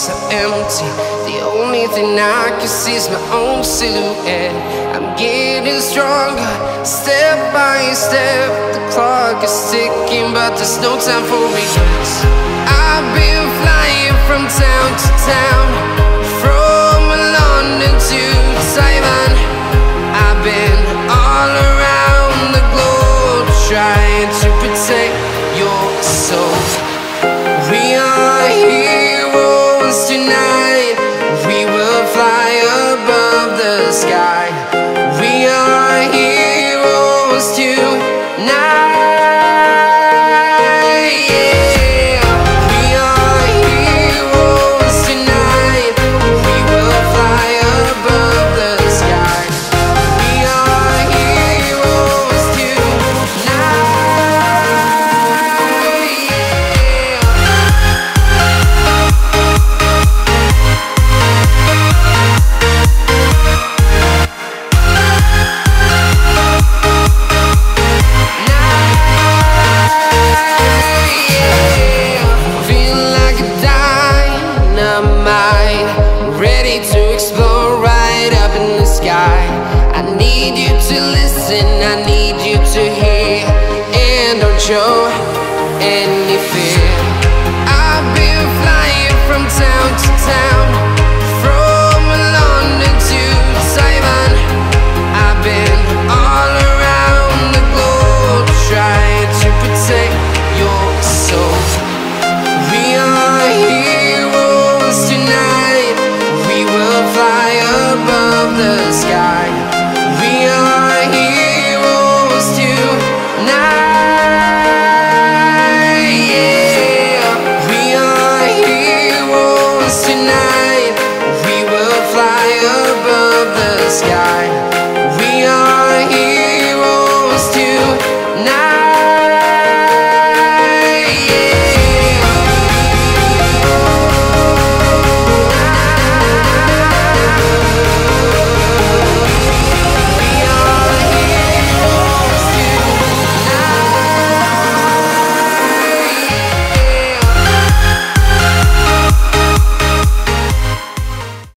so empty. The only thing I can see is my own silhouette. I'm getting stronger, step by step. The clock is ticking, but there's no time for regrets. I've been flying from town to town, from London to Taiwan. I've been all around the globe, trying to protect your soul. We are heroes tonight. We will fly above the sky. We are heroes tonight. Yeah. We are heroes tonight. We will fly above the sky. We are heroes tonight. Ready to explore right up in the sky. I need you to listen, I need you to hear, and don't show anything.